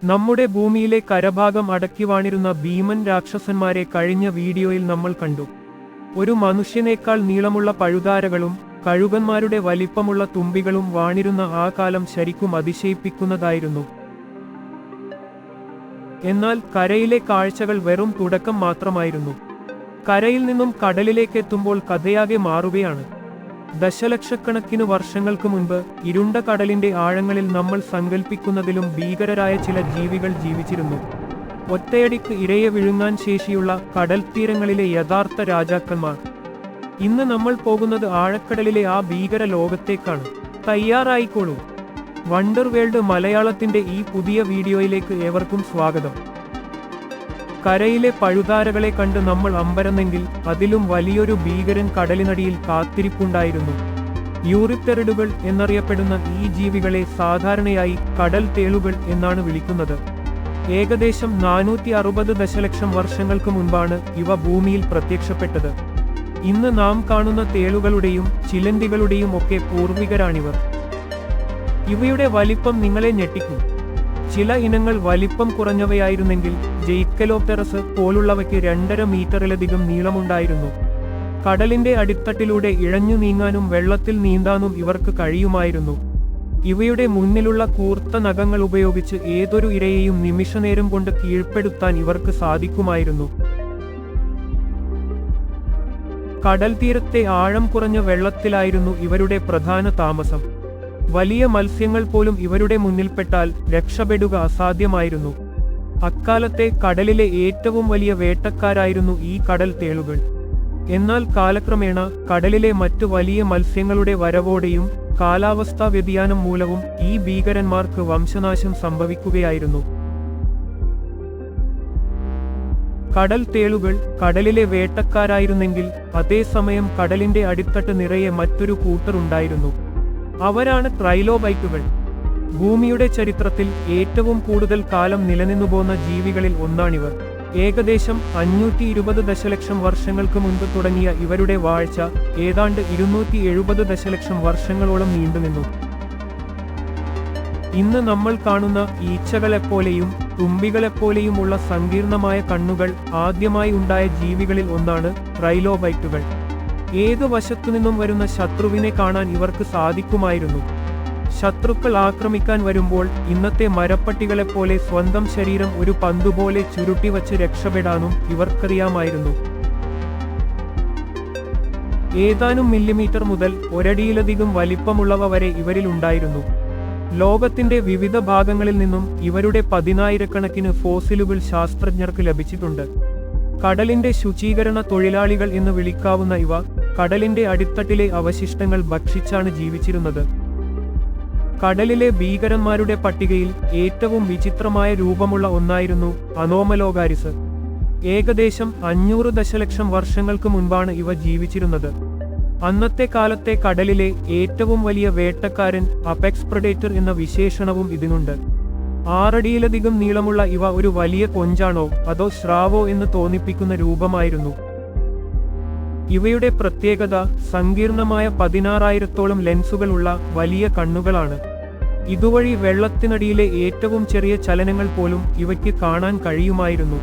നമ്മുടെ ഭൂമിയിലെ കരഭാഗം അടക്കി വാണിരുന്ന ഭീമൻ രാക്ഷസന്മാരെ കഴിഞ്ഞ വീഡിയോയിൽ നമ്മൾ കണ്ടു. ഒരു മനുഷ്യനേക്കാൾ നീളമുള്ള പഴുതാരകളും കഴുകന്മാരുടെ വലിപ്പമുള്ള തുമ്പികളും വാണിരുന്ന ആ കാലം ശരിക്കും അതിശയിപ്പിക്കുന്നതായിരുന്നു. എന്നാൽ കരയിലെ കാഴ്ചകൾ വെറും തുടക്കം മാത്രമായിരുന്നു. കരയിൽ നിന്നും കടലിലേക്കെത്തുമ്പോൾ കഥയാകെ മാറുകയാണ്. ദശലക്ഷക്കണക്കിന് വർഷങ്ങൾക്ക് മുൻപ് ഇരുണ്ട കടലിന്റെ ആഴങ്ങളിൽ നമ്മൾ സങ്കല്പിക്കുന്നതിലും ഭീകരരായ ചില ജീവികൾ ജീവിച്ചിരുന്നു. ഒറ്റയടിക്ക് ഇരയെ വിഴുങ്ങാൻ ശേഷിയുള്ള കടൽ തീരങ്ങളിലെ യഥാർത്ഥ രാജാക്കന്മാർ. ഇന്ന് നമ്മൾ പോകുന്നത് ആഴക്കടലിലെ ആ ഭീകര ലോകത്തേക്കാണ്. തയ്യാറായിക്കോളൂ. വണ്ടർ വേൾഡ് മലയാളത്തിന്റെ ഈ പുതിയ വീഡിയോയിലേക്ക് ഏവർക്കും സ്വാഗതം. കരയിലെ പഴുതാരകളെ കണ്ട് നമ്മൾ അമ്പരന്നെങ്കിൽ അതിലും വലിയൊരു ഭീകരൻ കടലിനടിയിൽ കാത്തിരിപ്പുണ്ടായിരുന്നു. യൂറിപ്റ്ററിഡുകൾ എന്നറിയപ്പെടുന്ന ഈ ജീവികളെ സാധാരണയായി കടൽ തേളുകൾ എന്നാണ് വിളിക്കുന്നത്. ഏകദേശം 460 ദശലക്ഷം വർഷങ്ങൾക്ക് മുൻപാണ് ഇവ ഭൂമിയിൽ പ്രത്യക്ഷപ്പെട്ടത്. ഇന്ന് നാം കാണുന്ന തേളുകളുടെയും ചിലന്തികളുടെയും ഒക്കെ പൂർവികരാണിവർ. ഇവയുടെ വലിപ്പം നിങ്ങളെ ഞെട്ടിക്കും. ചില ഇനങ്ങൾ വലിപ്പം കുറഞ്ഞവയായിരുന്നെങ്കിൽ ജെയ്ക്കലോപ്റ്ററസ് പോലുള്ളവയ്ക്ക് 2.5 മീറ്ററിലധികം നീളമുണ്ടായിരുന്നു. കടലിന്റെ അടിത്തട്ടിലൂടെ ഇഴഞ്ഞു നീങ്ങാനും വെള്ളത്തിൽ നീന്താനും ഇവർക്ക് കഴിയുമായിരുന്നു. ഇവയുടെ മുന്നിലുള്ള കൂർത്ത നഖങ്ങൾ ഉപയോഗിച്ച് ഏതൊരു ഇരയെയും നിമിഷനേരം കൊണ്ട് കീഴ്പ്പെടുത്താൻ ഇവർക്ക് സാധിക്കുമായിരുന്നു. കടൽ തീരത്തെ ആഴം കുറഞ്ഞ വെള്ളത്തിലായിരുന്നു ഇവരുടെ പ്രധാന താമസം. വലിയ മത്സ്യങ്ങൾ പോലും ഇവരുടെ മുന്നിൽപ്പെട്ടാൽ രക്ഷപ്പെടുക അസാധ്യമായിരുന്നു. അക്കാലത്തെ കടലിലെ ഏറ്റവും വലിയ വേട്ടക്കാരായിരുന്നു ഈ കടൽ തേളുകൾ. എന്നാൽ കാലക്രമേണ കടലിലെ മറ്റു വലിയ മത്സ്യങ്ങളുടെ വരവോടെയും കാലാവസ്ഥാ വ്യതിയാനം മൂലവും ഈ ഭീകരന്മാർക്ക് വംശനാശം സംഭവിക്കുകയായിരുന്നു. കടൽ തേളുകൾ കടലിലെ വേട്ടക്കാരായിരുന്നെങ്കിൽ അതേസമയം കടലിന്റെ അടിത്തട്ട് നിറയെ മറ്റൊരു കൂട്ടർ ഉണ്ടായിരുന്നു. അവരാണ് ട്രൈലോബൈറ്റുകൾ. ഭൂമിയുടെ ചരിത്രത്തിൽ ഏറ്റവും കൂടുതൽ കാലം നിലനിന്നുപോന്ന ജീവികളിൽ ഒന്നാണിവർ. ഏകദേശം 520 ദശലക്ഷം വർഷങ്ങൾക്ക് മുൻപ് തുടങ്ങിയ ഇവരുടെ വാഴ്ച ഏതാണ്ട് 270 ദശലക്ഷം വർഷങ്ങളോളം നീണ്ടുനിന്നു. ഇന്ന് നമ്മൾ കാണുന്ന ഈച്ചകളെപ്പോലെയും തുമ്പികളെപ്പോലെയുമുള്ള സങ്കീർണമായ കണ്ണുകൾ ആദ്യമായി ഉണ്ടായ ജീവികളിൽ ഒന്നാണ് ട്രൈലോബൈറ്റുകൾ. ഏതു വശത്തുനിന്നും വരുന്ന ശത്രുവിനെ കാണാൻ ഇവർക്ക് സാധിക്കുമായിരുന്നു. ശത്രുക്കൾ ആക്രമിക്കാൻ വരുമ്പോൾ ഇന്നത്തെ മരപ്പട്ടികളെപ്പോലെ സ്വന്തം ശരീരം ഒരു പന്തുപോലെ ചുരുട്ടിവച്ച് രക്ഷപ്പെടാനും ഇവർക്കറിയാമായിരുന്നു. ഏതാനും മില്ലിമീറ്റർ മുതൽ ഒരടിയിലധികം വലിപ്പമുള്ളവ വരെ ഇവരിൽ ഉണ്ടായിരുന്നു. ലോകത്തിന്റെ വിവിധ ഭാഗങ്ങളിൽ നിന്നും ഇവരുടെ 10,000കണക്കിന് ഫോസിലുകൾ ശാസ്ത്രജ്ഞർക്ക് ലഭിച്ചിട്ടുണ്ട്. കടലിന്റെ ശുചീകരണ തൊഴിലാളികൾ എന്ന് വിളിക്കാവുന്ന ഇവ കടലിന്റെ അടിത്തട്ടിലെ അവശിഷ്ടങ്ങൾ ഭക്ഷിച്ചാണ് ജീവിച്ചിരുന്നത്. കടലിലെ ഭീകരന്മാരുടെ പട്ടികയിൽ ഏറ്റവും വിചിത്രമായ രൂപമുള്ള ഒന്നായിരുന്നു അനോമലോഗാരിസ്. ഏകദേശം 500 ദശലക്ഷം വർഷങ്ങൾക്ക് മുൻപാണ് ഇവ ജീവിച്ചിരുന്നത്. അന്നത്തെ കാലത്തെ കടലിലെ ഏറ്റവും വലിയ വേട്ടക്കാരൻ അപെക്സ് പ്രെഡേറ്റർ എന്ന വിശേഷണവും ഇതിനുണ്ട്. 6 അടിയിലധികം നീളമുള്ള ഇവ ഒരു വലിയ കൊഞ്ചാണോ അതോ സ്രാവോ എന്ന് തോന്നിപ്പിക്കുന്ന രൂപമായിരുന്നു. ഇവയുടെ പ്രത്യേകത സങ്കീർണമായ 16,000ഓളം ലെൻസുകളുള്ള വലിയ കണ്ണുകളാണ്. ഇതുവഴി വെള്ളത്തിനടിയിലെ ഏറ്റവും ചെറിയ ചലനങ്ങൾ പോലും ഇവയ്ക്ക് കാണാൻ കഴിയുമായിരുന്നു.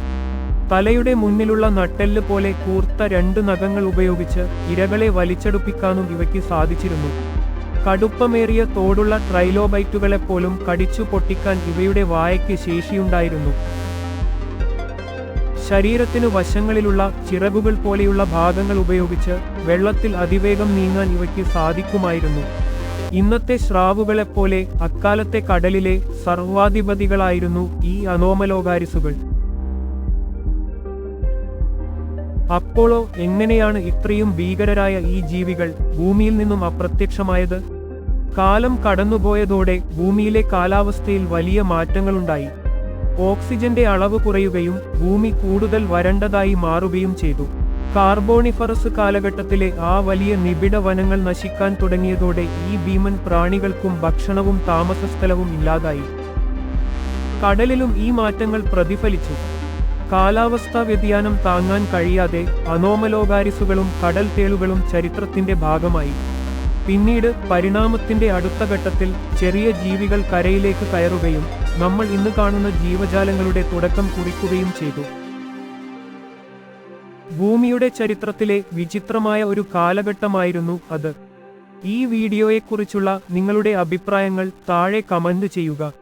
തലയുടെ മുന്നിലുള്ള നട്ടെല്ല് പോലെ കൂർത്ത 2 നഖങ്ങൾ ഉപയോഗിച്ച് ഇരകളെ വലിച്ചെടുപ്പിക്കാനും ഇവയ്ക്ക് സാധിച്ചിരുന്നു. കടുപ്പമേറിയ തോടുള്ള ട്രൈലോബൈറ്റുകളെപ്പോലും കടിച്ചു പൊട്ടിക്കാൻ ഇവയുടെ വായയ്ക്ക് ശേഷിയുണ്ടായിരുന്നു. ശരീരത്തിനു വശങ്ങളിലുള്ള ചിറകുകൾ പോലെയുള്ള ഭാഗങ്ങൾ ഉപയോഗിച്ച് വെള്ളത്തിൽ അതിവേഗം നീങ്ങാൻ ഇവയ്ക്ക് സാധിക്കുമായിരുന്നു. ഇന്നത്തെ സ്രാവുകളെപ്പോലെ അക്കാലത്തെ കടലിലെ സർവാധിപതികളായിരുന്നു ഈ അനോമലോഗാരിസുകൾ. അപ്പോളോ എങ്ങനെയാണ് ഇത്രയും ഭീകരരായ ഈ ജീവികൾ ഭൂമിയിൽ നിന്നും അപ്രത്യക്ഷമായത്? കാലം കടന്നുപോയതോടെ ഭൂമിയിലെ കാലാവസ്ഥയിൽ വലിയ മാറ്റങ്ങളുണ്ടായി. ഓക്സിജന്റെ അളവ് കുറയുകയും ഭൂമി കൂടുതൽ വരണ്ടതായി മാറുകയും ചെയ്തു. കാർബോണിഫറസ് കാലഘട്ടത്തിലെ ആ വലിയ നിബിഡ വനങ്ങൾ നശിക്കാൻ തുടങ്ങിയതോടെ ഈ ഭീമൻ പ്രാണികൾക്കും ഭക്ഷണവും താമസസ്ഥലവും ഇല്ലാതായി. കടലിലും ഈ മാറ്റങ്ങൾ പ്രതിഫലിച്ചു. കാലാവസ്ഥാ വ്യതിയാനം താങ്ങാൻ കഴിയാതെ അനോമലോഗാരിസുകളും കടൽ തേളുകളും ചരിത്രത്തിന്റെ ഭാഗമായി. പിന്നീട് പരിണാമത്തിന്റെ അടുത്ത ഘട്ടത്തിൽ ചെറിയ ജീവികൾ കരയിലേക്ക് കയറുകയും നമ്മൾ ഇന്ന് കാണുന്ന ജീവജാലങ്ങളുടെ തുടക്കം കുറിക്കുകയും ചെയ്തു. ഭൂമിയുടെ ചരിത്രത്തിലെ വിചിത്രമായ ഒരു കാലഘട്ടമായിരുന്നു അത്. ഈ വീഡിയോയെക്കുറിച്ചുള്ള നിങ്ങളുടെ അഭിപ്രായങ്ങൾ താഴെ കമന്റ് ചെയ്യുക.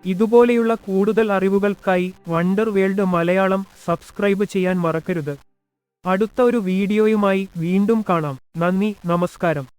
ഇതുപോലെയുള്ള കൂടുതൽ അറിവുകൾക്കായി വണ്ടർ വേൾഡ് മലയാളം സബ്സ്ക്രൈബ് ചെയ്യാൻ മറക്കരുത്. അടുത്ത ഒരു വീഡിയോയുമായി വീണ്ടും കാണാം. നന്ദി, നമസ്കാരം.